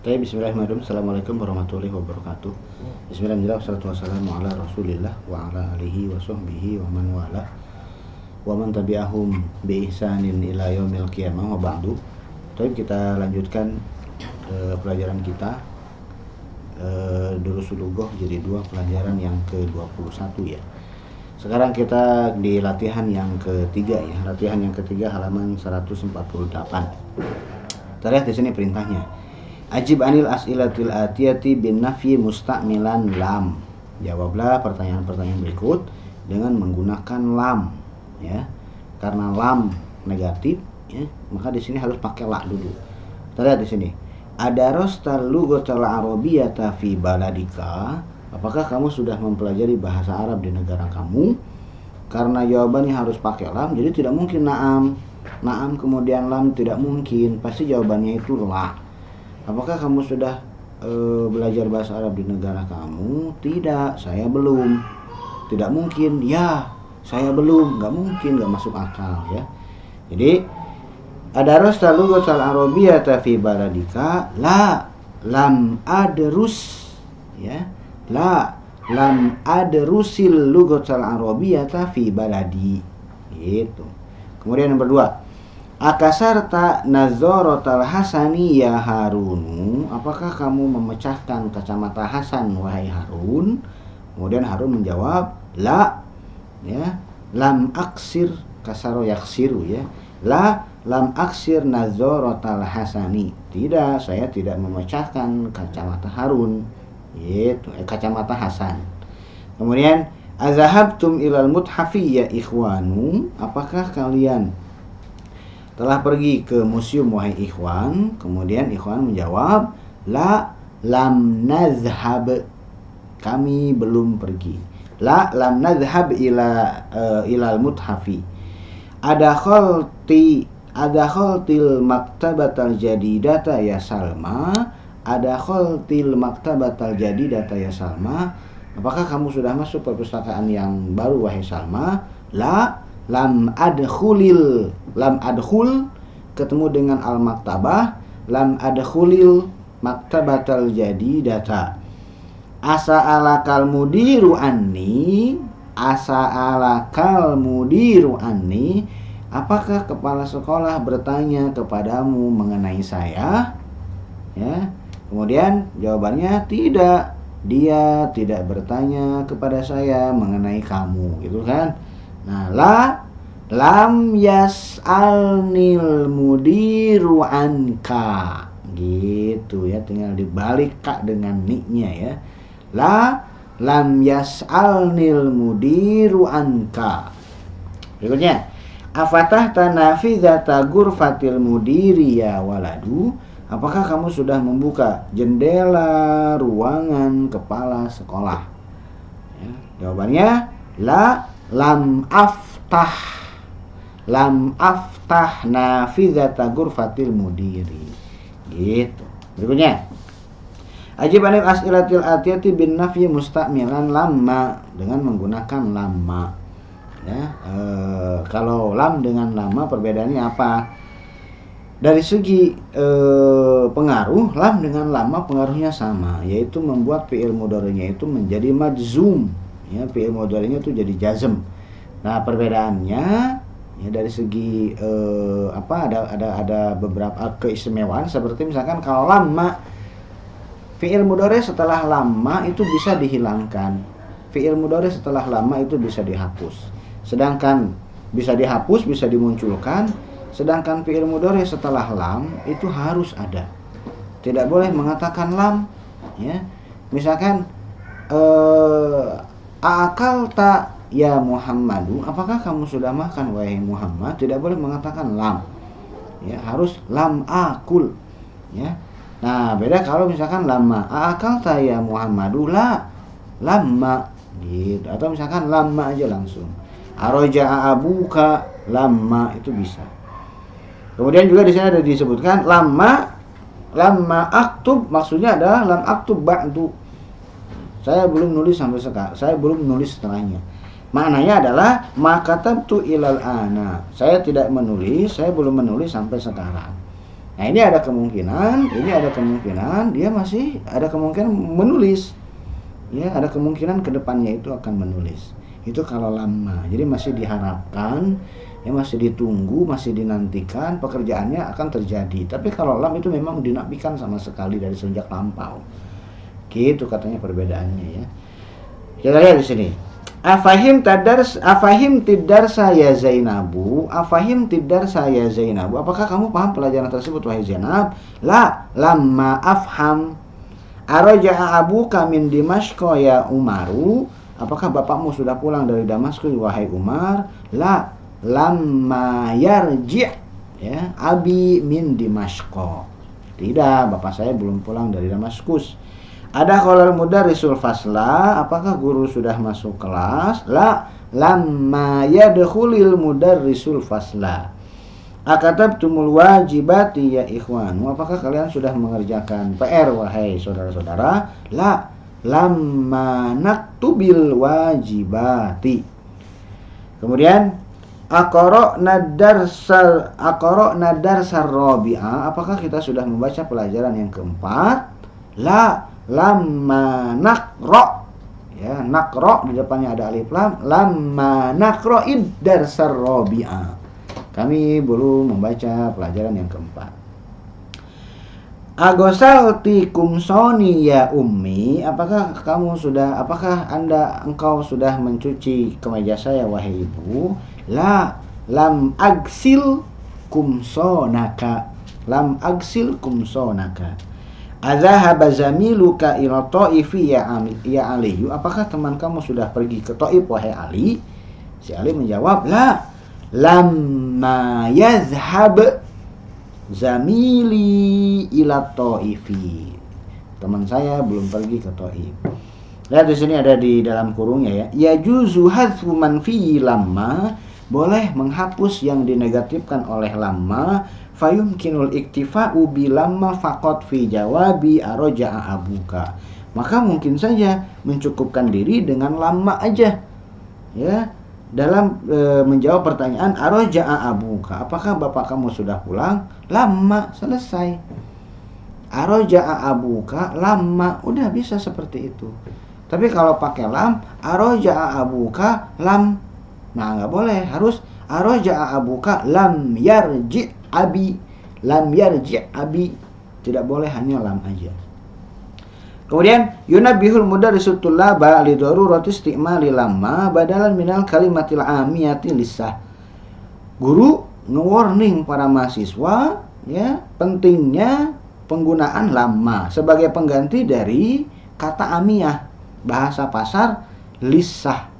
Bismillahirrahmanirrahim. Assalamualaikum warahmatullahi wabarakatuh. Bismillahirrahmanirrahim. Wassalatu wassalamu ala Rasulillah wa ala alihi wa sahbihi wa man wala wa man tabi'ahum bi ihsanin ila yaumil qiyamah wa ba'du. Kita lanjutkan pelajaran kita Durusul Lughah jadi 2, pelajaran yang ke-21 ya. Sekarang kita di latihan yang ketiga ya. Latihan yang ketiga halaman 148. Kita lihat di sini perintahnya. Ajib anil as'ilatil atiyati bin nafyi musta'milan lam. Jawablah pertanyaan-pertanyaan berikut dengan menggunakan lam ya. Karena lam negatif ya, maka di sini harus pakai la dulu. Kita lihat di sini. Adarastal lughatal arabiyyata fi baladika. Apakah kamu sudah mempelajari bahasa Arab di negara kamu? Karena jawabannya harus pakai lam, jadi tidak mungkin na'am. Na'am kemudian lam tidak mungkin. Pasti jawabannya itu la. Apakah kamu sudah belajar bahasa Arab di negara kamu? Tidak, saya belum. Tidak mungkin, ya, saya belum. Gak mungkin, gak masuk akal ya. Jadi adarastal lughatal arabiyyata fi baladika, la lam adrus ya. La lam adrusil lughatal arabiyyata fi baladi. Gitu. Kemudian yang kedua, akasarta nazaratal hasani ya Harunu. Apakah kamu memecahkan kacamata Hasan wahai Harun? Kemudian Harun menjawab, la ya, lam aksir, kasaro yaksiru ya. La lam aksir nazaratal hasani. Tidak, saya tidak memecahkan kacamata Harun. Itu kacamata Hasan. Kemudian azahabtum ilal muthafi ya ikhwanu. Apakah kalian telah pergi ke museum wahai ikhwan? Kemudian ikhwan menjawab, la lam nazhab, kami belum pergi. La lam nazhab ilal muthafi. Adakhaltil maktabatal jadidata ya Salma. Adakhaltil maktabatal jadidata ya Salma. Apakah kamu sudah masuk perpustakaan yang baru wahai Salma? La lam adkhul, ketemu dengan al maktabah. Lam adkhulil maktabatal jadidata. Asa'alakal mudiru anni. Apakah kepala sekolah bertanya kepadamu mengenai saya? Ya. Kemudian jawabannya tidak. Dia tidak bertanya kepada saya mengenai kamu, gitu kan? Nah, lam yas'alnil mudiru anka. Gitu ya, tinggal dibalik kak dengan ni-nya ya. Lam yas'alnil mudiru anka. Berikutnya, afatahta nafizata ghurfatil mudiri ya waladu. Apakah kamu sudah membuka jendela ruangan kepala sekolah? Ya, jawabannya la lam aftah nafizata ghurfatil mudiri. Gitu. Berikutnya, ajib anil as'ilatil atiyati bin nafyi musta'milan lamma, dengan menggunakan lamma ya. Kalau lam dengan lamma perbedaannya apa? Dari segi pengaruh, lam dengan lamma pengaruhnya sama, yaitu membuat fi'il mudhari'nya itu menjadi majzum ya, fi'il mudhari'nya itu jadi jazm. Nah, perbedaannya ya dari segi ada beberapa keistimewaan, seperti misalkan kalau lamma, fi'il mudhari' setelah lamma itu bisa dihilangkan. Fi'il mudhari' setelah lamma itu bisa dihapus. Sedangkan bisa dihapus, bisa dimunculkan. Sedangkan fi'il mudhari' setelah lam itu harus ada. Tidak boleh mengatakan lam ya. Misalkan akalta ya Muhammadu, apakah kamu sudah makan wahai Muhammad? Tidak boleh mengatakan lam. Ya, harus lam akul ya. Nah, beda kalau misalkan lamma. Akalta ya Muhammadu, la lamma gitu. Atau misalkan lamma aja langsung. Aroja'a abuka, lamma, itu bisa. Kemudian juga di sini ada disebutkan lamma aktub, maksudnya adalah lam aktub ba'du. Saya belum nulis sampai sekarang, saya belum nulis setelahnya. Maknanya adalah makatabtu ilal ana. Saya tidak menulis, saya belum menulis sampai sekarang. Nah ini ada kemungkinan dia masih ada kemungkinan menulis. Ya, ada kemungkinan kedepannya itu akan menulis. Itu kalau lama. Jadi masih diharapkan, ya masih ditunggu, masih dinantikan, pekerjaannya akan terjadi. Tapi kalau lam itu memang dinafikan sama sekali dari sejak lampau. Gitu katanya perbedaannya ya. Kita lihat di sini. Afahim tidar saya Zainabu. Apakah kamu paham pelajaran tersebut wahai Zainab? La, lamma afham. Araja'a abuka min Dimashqa ya Umaru. Apakah bapakmu sudah pulang dari Damaskus wahai Umar? La, lamma yarji' ya abi min Dimashqa. Tidak, bapak saya belum pulang dari Damaskus. Ada qalal mudarrisul fasla, apakah guru sudah masuk kelas? La, lamma yadkhulil mudarrisul fasla. Akatabtumul wajibati ya ikhwanu, apakah kalian sudah mengerjakan PR wahai saudara-saudara? La, lamma naktubil wajibati. Kemudian aqra'na darsar rabi'a, apakah kita sudah membaca pelajaran yang keempat? La, lamma naqra, ya naqra di depannya ada alif lam, lamma naqra'id darsar rabi'a, kami belum membaca pelajaran yang keempat. Agosalti kumsoni ya ummi, apakah engkau sudah mencuci kemeja saya wahai ibu? La, lam agsil kumsonaka, Azahaba zamiluka ila Ta'ifi ya Aliyu, apakah teman kamu sudah pergi ke Taif wahai Ali? Si Ali menjawab, la, lamma yazhab zamili ila Ta'ifi, teman saya belum pergi ke Taif. Lihat di sini ada di dalam kurungnya ya. Yajuzu hadfu manfi lamma, boleh menghapus yang dinegatifkan oleh lamma. Fayumkinul iktifa'u bilamma faqat fi jawabi araja'a abuka, maka mungkin saja mencukupkan diri dengan lamma aja ya dalam menjawab pertanyaan araja'a abuka, apakah bapak kamu sudah pulang? Lamma, selesai. Araja'a abuka, lamma, udah bisa seperti itu. Tapi kalau pakai lam, araja'a abuka, lam, nah nggak boleh, harus araja'a abuka lam yarji' abi, tidak boleh hanya lam aja. Kemudian yunabbihul mudarrisu tullaba li darurati istimali lamma badalan minal kalimatil amiyati lisah. Guru nge-warning para mahasiswa ya pentingnya penggunaan lamma sebagai pengganti dari kata amiyah, bahasa pasar lisah.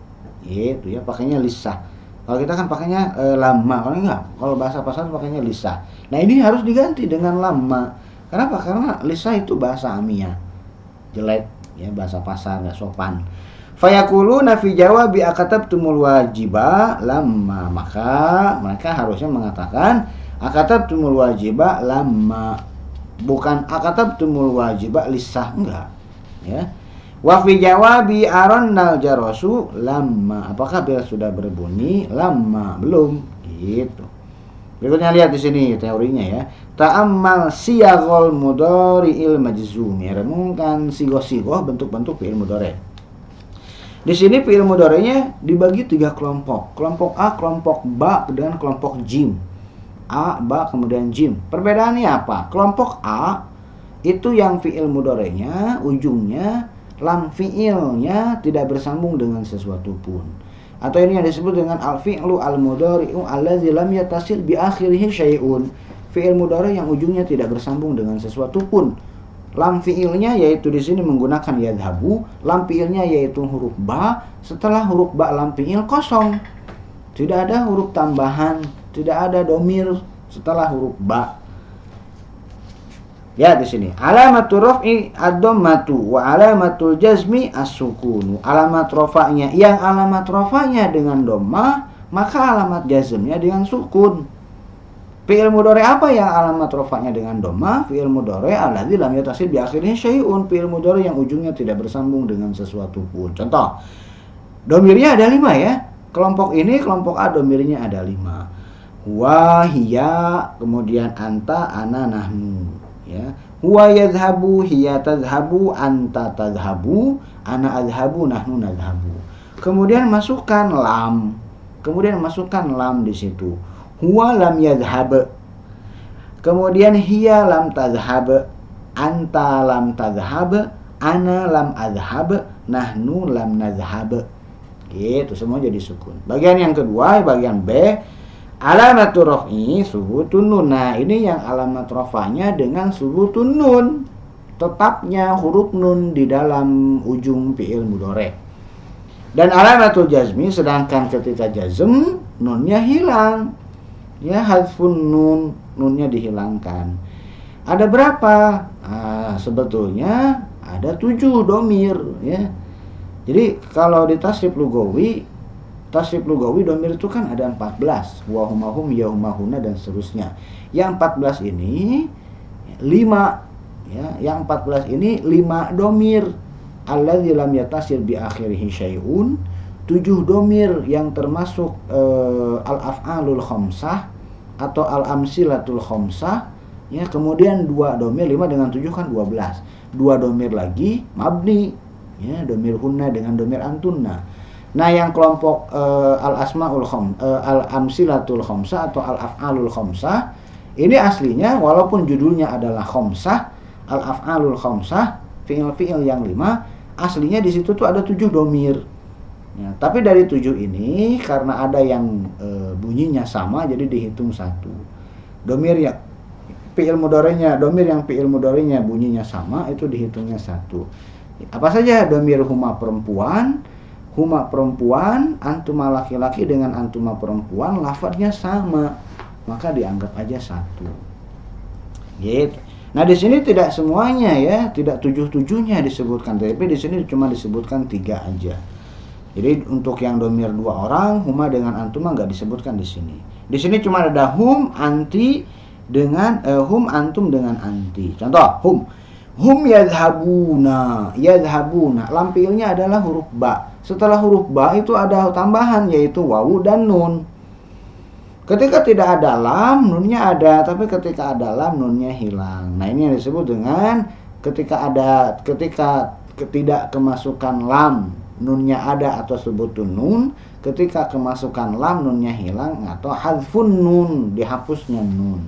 Gitu ya, pakainya lisah. Kalau kita kan pakainya lama, kalau enggak, kalau bahasa pasar pakainya lisah. Nah ini harus diganti dengan lama. Kenapa? Karena lisah itu bahasa amiyah, jelek ya, bahasa pasar, nggak sopan. Fayaquluna fi jawabi akatabtumul wajiba lamma, maka mereka harusnya mengatakan akatabtumul wajiba lamma, bukan akatabtumul wajiba lisah, enggak ya. Wa fi jawabi arannal jarasu lamma, apakah bel sudah berbunyi? Lamma, belum, gitu. Berikutnya lihat di sini teorinya ya. Ta'ammal siyaghul mudhari'il majzum, ya, renungkan sigoh-sigoh bentuk-bentuk fi'il mudhari'. Di sini fi'il mudhari'nya dibagi 3 kelompok. Kelompok A, kelompok ba, dan kelompok jim. A, ba, kemudian jim. Perbedaannya apa? Kelompok A itu yang fi'il mudhari'nya ujungnya lam fi'ilnya tidak bersambung dengan sesuatu pun, atau ini yang disebut dengan al-fi'lu al-mudhari'u allazi lam yattasil bi akhirih syai'un, fi'il mudhari' yang ujungnya tidak bersambung dengan sesuatu pun. Lam fi'ilnya yaitu di sini menggunakan yadhabu, lam fi'ilnya yaitu huruf ba, setelah huruf ba lam fi'il kosong, tidak ada huruf tambahan, tidak ada domir setelah huruf ba. Ya di sini alamatul raf'i ad-dhammatu wa alamatul jazmi as-sukunu. Alamat rafa'nya, yang alamat rafa'nya dengan dhammah, maka alamat jazmnya dengan sukun. Fi'il mudhari' apa yang alamat rafa'nya dengan dhammah? Fi'il mudhari' alladzi lam yattasil bi akhirih syai'un, fi'il mudhari' yang ujungnya tidak bersambung dengan sesuatu pun. Contoh, domirnya ada 5 ya. Kelompok ini, kelompok A domirnya ada 5. Huwa, hiya, kemudian anta, ana, nahnu, ya. Huwa yadhhabu, hiya tadhhabu, anta tadhhabu, ana adhhabu, nahnu nadhhabu. Kemudian masukkan lam. Kemudian masukkan lam di situ. Huwa lam yadhhab. Kemudian hiya lam tadhhab, anta lam tadhhab, ana lam adhhab, nahnu lam nadhhab. Gitu, semua jadi sukun. Bagian yang kedua, bagian B, alamatur raf'i subutun nun. Nah, ini yang alamat rafa'nya dengan subutun nun. Tetapnya huruf nun di dalam ujung fi'il mudhari'. Dan alamatul jazmi, sedangkan ketika jazm nunnya hilang. Ya, hadfun nun, nunnya dihilangkan. Ada berapa? Sebetulnya ada 7 domir, ya. Jadi kalau di tasrif lugawi domir itu kan ada 14, wa huma hum, ya huma huna, dan seterusnya. Yang 14 ini 5, ya. Yang 14 ini 5 domir. Alladzi lam yatasir bi akhirihi syai'un, 7 domir yang termasuk al-af'alul khamsah atau al-amsilatul khamsah, ya. Kemudian 2 domir, 5 dengan 7 kan 12. 2 domir lagi mabni, ya, domir hunna dengan domir antunna. Nah, yang kelompok al-amsilatul khamsah atau al-af'alul khamsah ini aslinya walaupun judulnya adalah khamsah, al-af'alul khamsah, fi'il-fi'il yang 5, aslinya di situ tuh ada 7 domir. Ya, tapi dari 7 ini karena ada yang bunyinya sama, jadi dihitung 1. Domir yang fi'il mudhari'nya, domir yang fi'il mudhari'nya bunyinya sama, itu dihitungnya 1. Apa saja? Domir huma perempuan, antuma laki-laki dengan antuma perempuan, lafadznya sama, maka dianggap aja 1. Gitu. Nah, di sini tidak semuanya, ya, tidak 7-7-nya disebutkan, tapi di sini cuma disebutkan 3 aja. Jadi untuk yang domir 2 orang, huma dengan antuma nggak disebutkan di sini. Di sini cuma ada hum, anti dengan hum, antum dengan anti. Contoh, hum yadhhabuna, lam fi'ilnya adalah huruf ba. Setelah huruf ba itu ada tambahan, yaitu wawu dan nun. Ketika tidak ada lam, nunnya ada, tapi ketika ada lam, nunnya hilang. Nah, ini yang disebut dengan ketika tidak kemasukan lam, nunnya ada atau sebutun nun. Ketika kemasukan lam, nunnya hilang, atau hadfun nun, dihapusnya nun.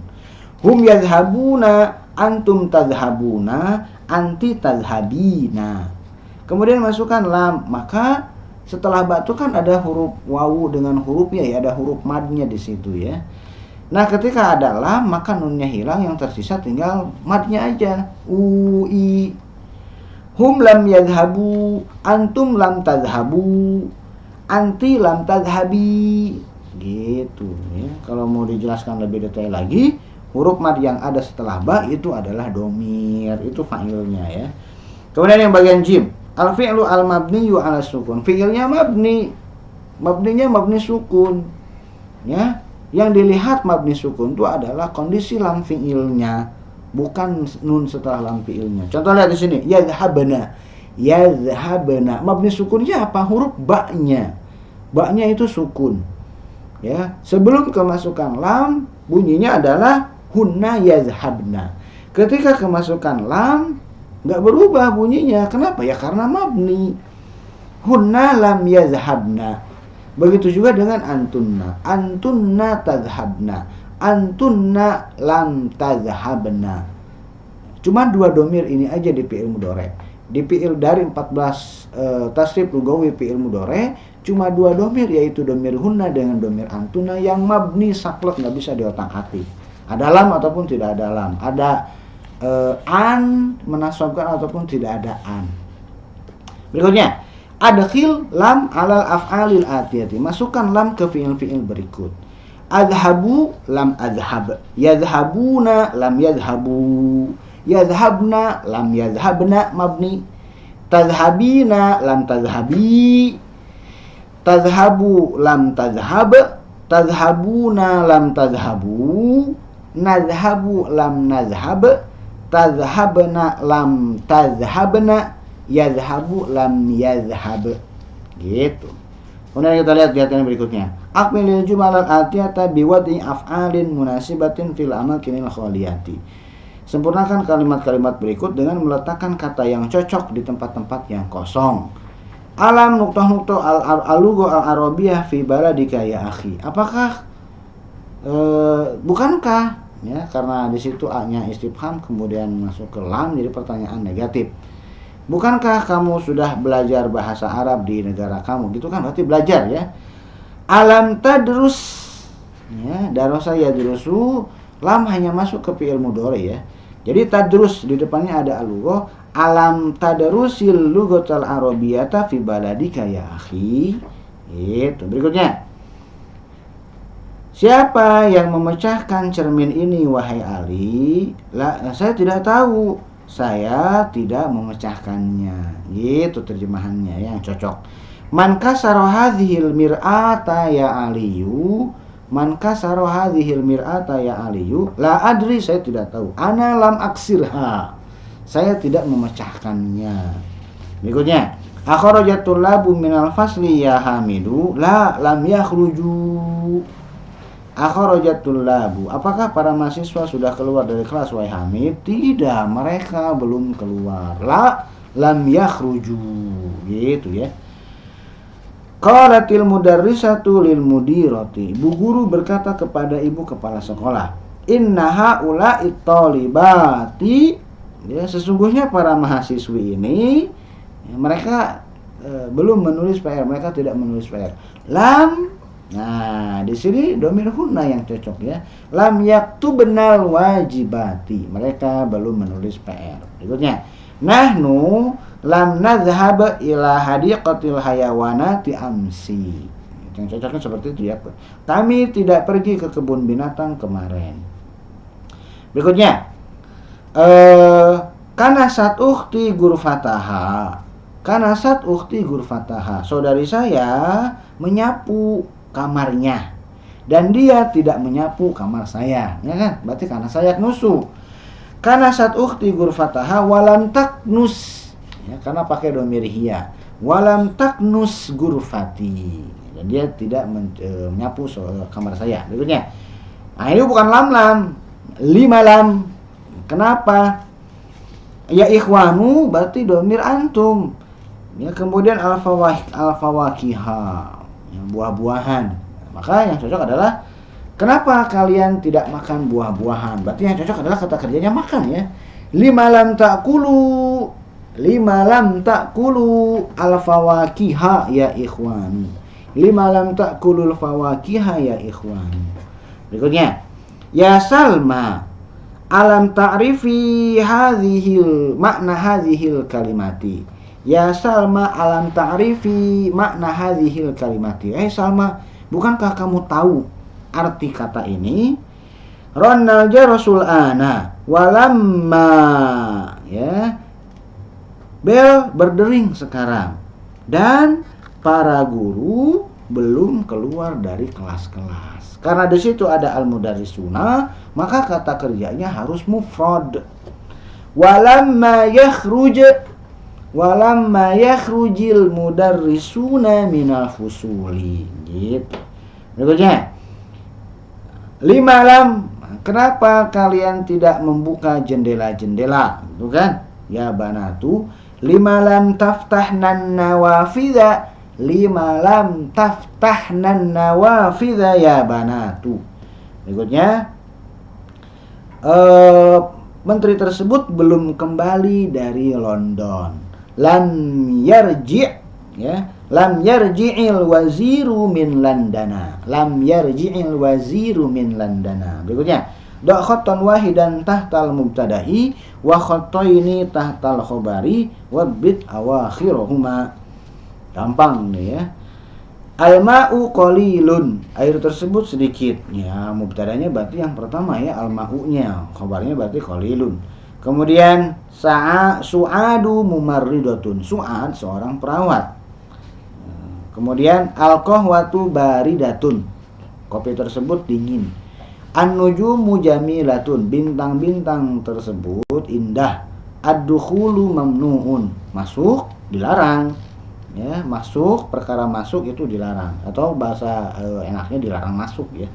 Hum yadhhabuna, antum tadhhabuna, anti tadhhabina. Kemudian masukkan lam, maka setelah ba itu kan ada huruf wawu dengan hurufnya, ya, ada huruf madnya di situ, ya. Nah, ketika ada lam, maka nunnya hilang, yang tersisa tinggal madnya aja. Ui. Hum lam yadhhabu, antum lam tadhhabu, anti lam tadhhabi. Gitu, ya. Kalau mau dijelaskan lebih detail lagi, huruf mad yang ada setelah ba itu adalah domir, itu fa'ilnya, ya. Kemudian yang bagian jim, al-fi'lu al-mabniyu 'ala sukun. Fi'ilnya mabni. Mabninya mabni sukun. Ya, yang dilihat mabni sukun itu adalah kondisi lam fi'ilnya, bukan nun setelah lam fi'ilnya. Contoh lihat di sini, yadhhabna. Yadhhabna. Mabni sukunnya apa? Huruf ba-nya. Ba-nya itu sukun. Ya, sebelum kemasukan lam, bunyinya adalah hunna yadhhabna. Ketika kemasukan lam, nggak berubah bunyinya. Kenapa? Ya karena mabni. Hunna lam yadhhabna. Begitu juga dengan antunna. Antunna tadhhabna. Antunna lam tadhhabna. Cuma 2 domir ini aja di fi'il mudhari'. Di fi'il dari 14 tasrif lugawi fi'il mudhari', cuma 2 domir, yaitu domir hunna dengan domir antunna yang mabni saklek, nggak bisa diotak-atik. Ada lam ataupun tidak ada lam. Ada an menasabkan ataupun tidak ada an. Berikutnya, adkhil lam alal af'alil atiyati. Masukkan lam ke fi'il-fi'il berikut. Adhabu lam adhab, yadhhabuna lam yadhhabu, yadhhabna lam yadhhabna mabni, tadhhabina lam tadhhabi, tadhhabu lam tadhhab, tadhhabuna lam tadhhabu, nadhhabu lam nadhhab, tadhhabna lam tadhhabna, yadhhabu lam yadhhab. Gitu. Kemudian kita lihat yang berikutnya. Akmilil jumalal atiyata biwad'i af'alin munasibatin fil amakinil khaliyati. Sempurnakan kalimat-kalimat berikut dengan meletakkan kata yang cocok di tempat-tempat yang kosong. Alam nuktah-nuktah al-lugha al-arabiyah fi baladika ya akhi. Apakah bukankah ya, karena di situ a-nya istifham kemudian masuk ke lam jadi pertanyaan negatif. Bukankah kamu sudah belajar bahasa Arab di negara kamu? Gitu kan berarti belajar ya. Alam tadrus ya, darasa yadrusu, lam hanya masuk ke fi'il mudhari ya. Jadi tadrus di depannya ada al-lugha. Alam tadrusil lughatal arabiyyata fi baladika ya akhi. Itu berikutnya. Siapa yang memecahkan cermin ini wahai Ali? Saya tidak tahu. Saya tidak memecahkannya. Gitu terjemahannya yang cocok. Man kasara hadhil mir'ata ya Aliyu. Man kasara hadhil mir'ata ya Aliyu. La adri, saya tidak tahu. Ana lam aksirha. Saya tidak memecahkannya. Berikutnya. Akhrajatul labu minal fasli ya Hamidu. La lam yakhruju. Akhrajatul labu. Apakah para mahasiswa sudah keluar dari kelas wahai Hamid? Tidak, mereka belum keluar. La lam yakhruju. Gitu ya. Qalatil mudarrisatu lil mudirati. Bu guru berkata kepada ibu kepala sekolah, "Inna haula'i thalibati." Ya, sesungguhnya para mahasiswi ini ya, mereka belum menulis PR, mereka tidak menulis PR. Lam. Nah, di sini dhamir hunna yang cocok ya. Lam yaktubnal wajibati. Mereka belum menulis PR. Berikutnya, nahnu lam nadhhab ila hadiqatil hayawanati amsi. Yang cocoknya seperti itu ya. Kami tidak pergi ke kebun binatang kemarin. Berikutnya, kanasat ukhti gurfataha. Kanasat ukhti gurfataha. Saudari saya menyapu kamarnya dan dia tidak menyapu kamar saya, ya kan? Berarti karena saya nusu. Karena saat ukhti gurfataha walam taknus, ya, karena pakai dhamir hiya. Walam taknus gurfati, dan dia tidak menyapu kamar saya. Berikutnya, nah ini bukan lam, 5 lam. Kenapa? Ya ikhwanu berarti dhamir antum. Ya, kemudian al-fawakiha, buah-buahan. Maka yang cocok adalah kenapa kalian tidak makan buah-buahan? Berarti yang cocok adalah kata kerjanya makan ya. 5 lam ta'kulu al-fawakiha ya ikhwan. 5 lam ta'kulul fawakiha ya ikhwan. Berikutnya, ya Salma, alam ta'rifi makna hadhil kalimati. Ya Salma, alam ta'rifi makna hadhil kalimati. Salma, bukankah kamu tahu arti kata ini? Ronal jarasul ana walamma, ya. Bel berdering sekarang dan para guru belum keluar dari kelas-kelas. Karena di situ ada al-mudarrisuna, maka kata kerjanya harus mufrad. Walamma yakhrujil mudarrisuna minal fusuli. Gitu. Berikutnya, 5 lam. Kenapa kalian tidak membuka jendela-jendela? Itu kan? Ya banatu, 5 lam taftahnan nawafidha. 5 lam taftahnan nawafidha ya banatu. Berikutnya, menteri tersebut belum kembali dari London. Lam yarji', ya. Lam yarji'il waziru min Landana. Lam yarji'il waziru min Landana. Berikutnya, da khattan wahidan tahtal mubtada'i wa khattaini tahtal khabari wa bit awakhirahuma. Gampang nih ya. Al-ma'u qalilun, air tersebut sedikit. Ya, mubtadanya berarti yang pertama ya, al-ma'unya. Khabarnya berarti qalilun. Kemudian su'adu mumarridatun. Su'ad seorang perawat. Kemudian al-qahwatu baridatun. Kopi tersebut dingin. An-nujumu jamilatun. Bintang-bintang tersebut indah. Ad-dukhulu mamnu'un. Masuk dilarang. Ya, masuk, perkara masuk itu dilarang, atau bahasa enaknya dilarang masuk ya.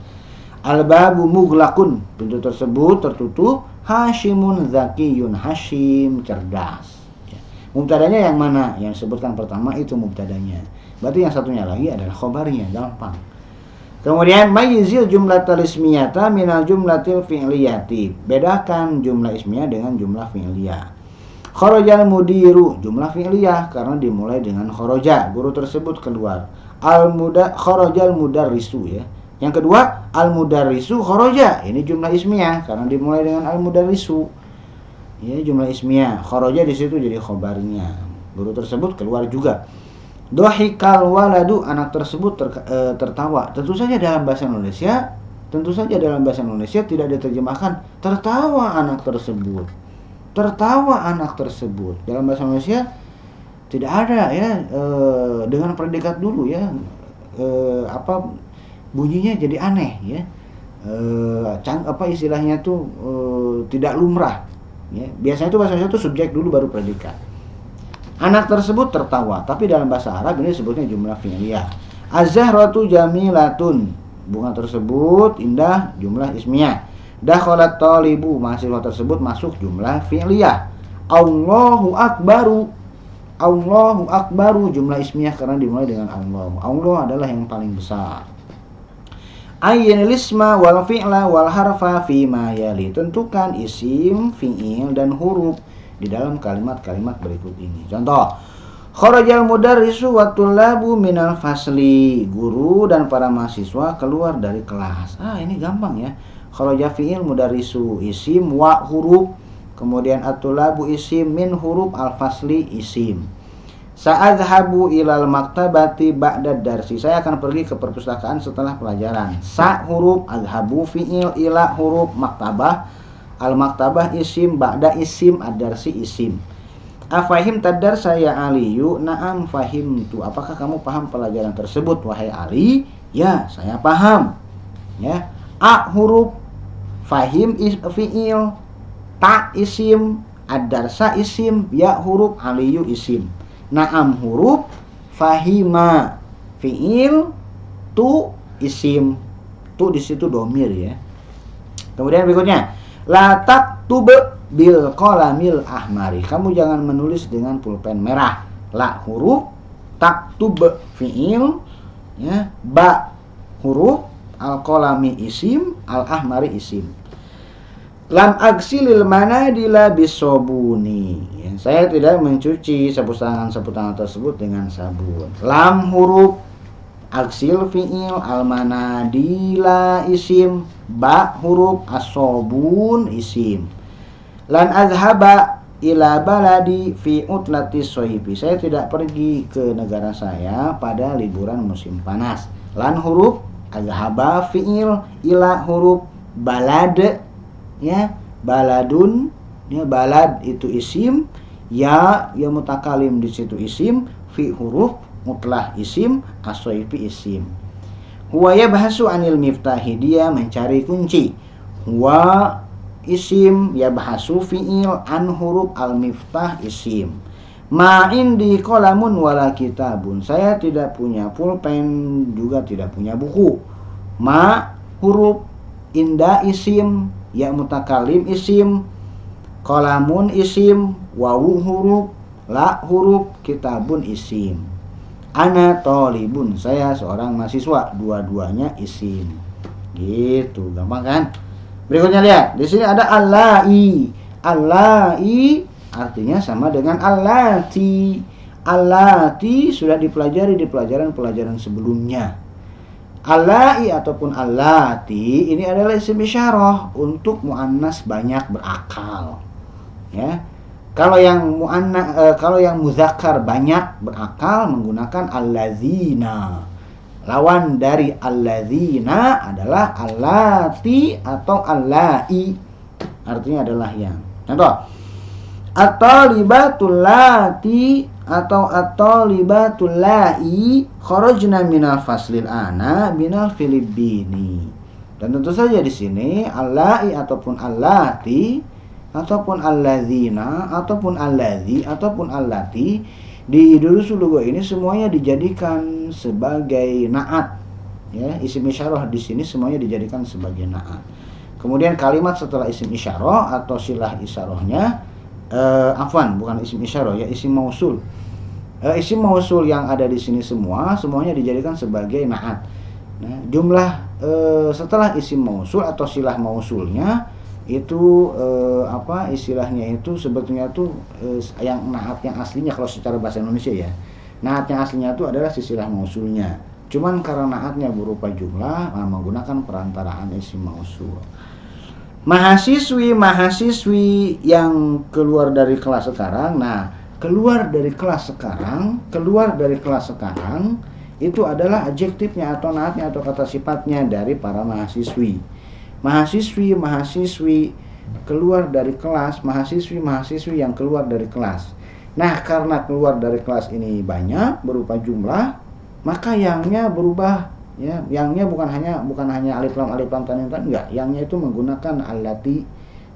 Al-babu mughlaqun, pintu tersebut tertutup. Hashimun zakiyun, Hashim cerdas. Ya. Mubtadanya yang mana? Yang disebutkan pertama itu mubtadanya. Berarti yang satunya lagi adalah khobarnya, gampang. Kemudian mayizil jumlatal ismiyata minal jumlatil fi'liyati. Bedakan jumlah ismiyah dengan jumlah fi'liyah. Kharajal mudiru, jumlah fi'liyah karena dimulai dengan kharaja, guru tersebut keluar. Kharajal mudarrisu ya. Yang kedua, al-mudarrisu kharaja. Ini jumlah ismiyah karena dimulai dengan al-mudarrisu. Ya, jumlah ismiyah. Kharaja di situ jadi khobarnya. Guru tersebut keluar juga. Dohikal waladu, anak tersebut tertawa. Tentu saja dalam bahasa Indonesia tidak diterjemahkan tertawa anak tersebut. Tertawa anak tersebut. Dalam bahasa Indonesia tidak ada ya dengan predikat dulu ya. Bunyinya jadi aneh ya, istilahnya tuh tidak lumrah ya. Biasanya itu bahasa Indonesia itu subjek dulu baru predikat. Anak tersebut tertawa, tapi dalam bahasa Arab ini disebutnya jumlah fi'liyah. Az-zahratu jamilatun, bunga tersebut indah, jumlah ismiyah. Dakhalat talibu, mahasiswa tersebut masuk, jumlah fi'liyah. Allahu akbaru, jumlah ismiyah karena dimulai dengan Allah. Allah adalah yang paling besar. Ayyin lisma wal fi'la wal harfa fi ma yali. Tentukan isim, fi'il dan huruf di dalam kalimat-kalimat berikut ini. Contoh, kharajal mudarrisu wa tullabu minal fasli. Guru dan para mahasiswa keluar dari kelas. Ini gampang ya. Kharaja fi'il, mudarrisu isim, wa huruf, kemudian at-tullabu isim, min huruf, al-fasli isim. Sa'adhabu ilal maktabati ba'da darsi. Saya akan pergi ke perpustakaan setelah pelajaran. Sa huruf, adhabu fi'il, ila huruf, maktabah, al-maktabah isim, ba'da isim, ad-darsi isim. Afahim tadar saya aliyu, na'am fahimtu. Apakah kamu paham pelajaran tersebut wahai Ali? Ya, saya paham. Ya. A huruf, fahim fi'il, ta isim, ad-darsa isim, ya huruf, aliyu isim. Na'am huruf, fahima fi'il, tu isim. Tu di situ domir ya. Kemudian berikutnya, la taktub bil qalamil ahmari. Kamu jangan menulis dengan pulpen merah. La huruf, taktub fi'il, ya, ba huruf, al qalami isim, al ahmari isim. Lam agsilil manadila bisobuni. Saya tidak mencuci sapu-tangan tersebut dengan sabun. Lam huruf, agsil fi'il, al manadila isim, ba huruf, asobun isim. Lan azhaba ila baladi fi utlatis sohibi. Saya tidak pergi ke negara saya pada liburan musim panas. Lan huruf, azhaba fi'il, ila huruf, balad, ya, baladun, ya, balad itu isim, ya mutakalim di situ isim, fi huruf, mutlah isim, as-soifi isim. Huwa yabhasu anil miftahi, dia mencari kunci. Huwa isim, yabhasu fi'il, an huruf, al-miftah isim. Ma indi qalamun wala kitabun. Saya tidak punya pulpen, juga tidak punya buku. Ma huruf, inda isim, ya mutakalim isim, qalamun isim, wawu huruf, la huruf, kitabun isim. Ana thalibun, saya seorang mahasiswa, dua-duanya isim. Gitu, gampang kan? Berikutnya lihat, di sini ada allai. Allai artinya sama dengan allati. Allati sudah dipelajari di pelajaran-pelajaran sebelumnya. Allai ataupun allati ini adalah isim isyarah untuk muannas banyak berakal. Ya. Kalau yang muzakkar banyak berakal menggunakan allazina. Lawan dari allazina adalah allati atau allai. Artinya adalah yang. Contoh, at-talibatul lati atau at-talibatul lai kharajna minal faslil ana minal filibini. Dan tentu saja di sini allai ataupun allati ataupun alladzina, ataupun alladzi, ataupun allati, di durusul lugah ini semuanya dijadikan sebagai naat. Ya, isim isyarah di sini semuanya dijadikan sebagai naat. Kemudian kalimat setelah isim isyarah atau silah isyarahnya, bukan isim isyarah ya, isim mausul. Isim mausul yang ada di sini semuanya dijadikan sebagai naat. Nah, jumlah setelah isim mausul atau silah mausulnya itu istilahnya itu sebetulnya itu yang naat yang aslinya kalau secara bahasa Indonesia ya. Naat yang aslinya itu adalah silah mausulnya. Cuman karena naatnya berupa jumlah, menggunakan perantaraan isim mausul. Mahasiswi yang keluar dari kelas sekarang. Nah, keluar dari kelas sekarang itu adalah adjektifnya atau naatnya atau kata sifatnya dari para mahasiswi keluar dari kelas, mahasiswi yang keluar dari kelas. Nah, karena keluar dari kelas ini banyak berupa jumlah, maka yangnya berubah ya. Yangnya bukan hanya alif lam tanwin enggak, yangnya itu menggunakan allati,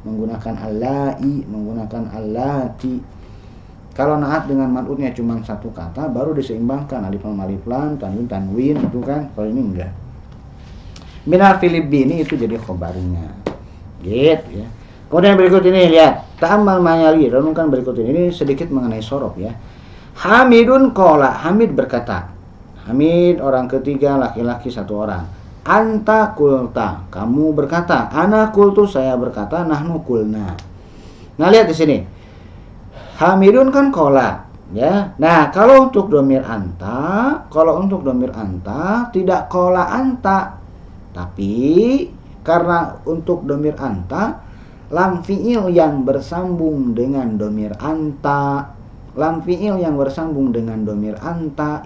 menggunakan allai, menggunakan allati. Kalau naat dengan man'utnya cuma satu kata baru diseimbangkan alif lam tanwin itu kan. Kalau ini enggak. Minal Filipini itu jadi khobarnya. Gitu ya. Kemudian berikut ini lihat, ta'ammal ma'yali, renungkan berikut ini sedikit mengenai sorof ya. Hamidun qala, Hamid berkata. Hamid orang ketiga, laki-laki satu orang. Anta kulta, kamu berkata. Ana kultu, saya berkata. Nahnu kulna. Nah, lihat di sini. Hamidun kan qala ya. Nah, kalau untuk domir anta tidak qala anta. Tapi karena untuk domir anta, lam fi'il yang bersambung dengan domir anta,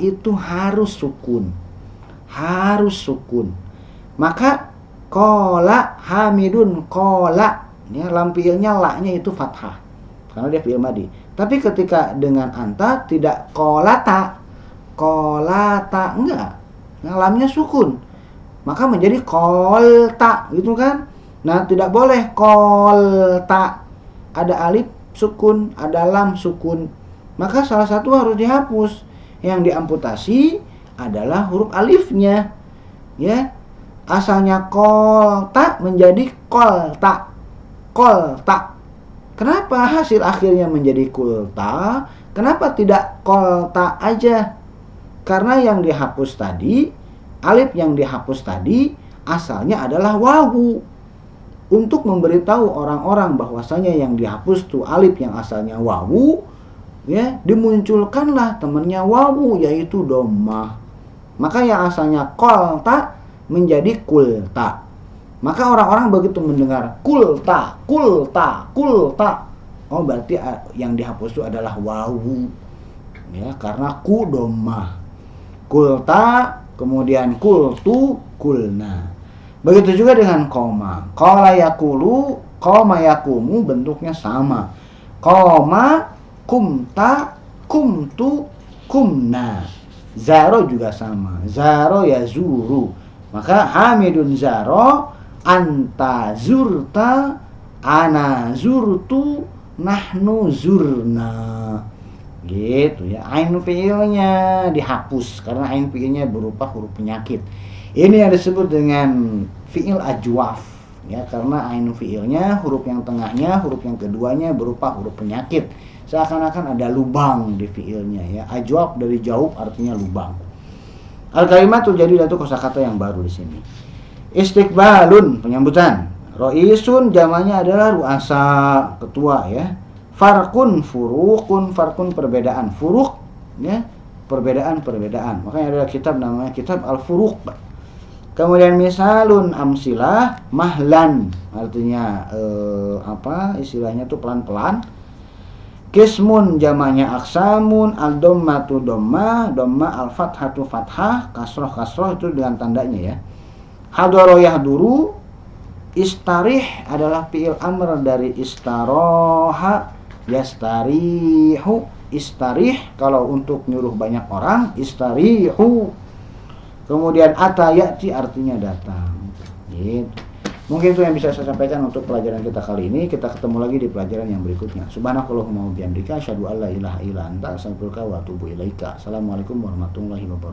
itu harus sukun. Maka qala Hamidun qala, ya, lam fi'ilnya la-nya itu fathah karena dia fi'il madhi. Tapi ketika dengan anta tidak qolata enggak, yang lamnya sukun. Maka menjadi kolta gitu kan. Nah, tidak boleh kolta, ada alif sukun, ada lam sukun. Maka salah satu harus dihapus. Yang diamputasi adalah huruf alifnya. Ya. Asalnya kolta menjadi kolta. Kenapa hasil akhirnya menjadi kulta? Kenapa tidak kolta aja? Karena yang dihapus tadi, alif yang dihapus tadi asalnya adalah wawu. Untuk memberitahu orang-orang bahwasanya yang dihapus tuh alif yang asalnya wawu, ya, dimunculkanlah temannya wawu yaitu dhammah. Maka yang asalnya kolta menjadi kulta. Maka orang-orang begitu mendengar kulta, oh berarti yang dihapus itu adalah wawu. Ya, karena ku dhammah. Kulta kemudian kultu, kulna. Begitu juga dengan koma. Qala yakulu, qoma yakumu bentuknya sama. Qoma, kumta, kumtu, kumna. Zaro juga sama. Zaro yazuru. Maka Hamidun zaro, anta zurta, ana zurtu, nahnu zurna. Gitu ya. Ain fi'ilnya dihapus karena ain fi'ilnya berupa huruf penyakit. Ini yang disebut dengan fi'il ajwaf ya, karena ain fi'ilnya huruf yang tengahnya, huruf yang keduanya berupa huruf penyakit. Seakan-akan ada lubang di fi'ilnya ya. Ajwaf dari jauh artinya lubang. Al-kalimatul jadidah itu kosakata yang baru di sini. Istiqbalun, penyambutan. Roisun jamannya adalah ru'asa, ketua ya. Farkun, furukun, farkun perbedaan, furuk ya, perbedaan. Makanya ada kitab namanya kitab Al-Furuq. Kemudian misalun amsilah, mahlan artinya istilahnya tuh pelan-pelan. Kismun jamannya aksamun, al-dhammatu dhammah, al-fathatu fathah, kasroh itu dengan tandanya ya. Hadara yahduru, istarih adalah fi'il amr dari istaroha, yastarihu, istarih kalau untuk nyuruh banyak orang, istarihu. Kemudian ata ya'ti artinya datang. Gitu. Mungkin itu yang bisa saya sampaikan untuk pelajaran kita kali ini. Kita ketemu lagi di pelajaran yang berikutnya. Subhanakallahumma wa bihamdika asyhadu an la ilaha illa anta astaghfiruka wa atubu ilaika. Assalamualaikum warahmatullahi wabarakatuh.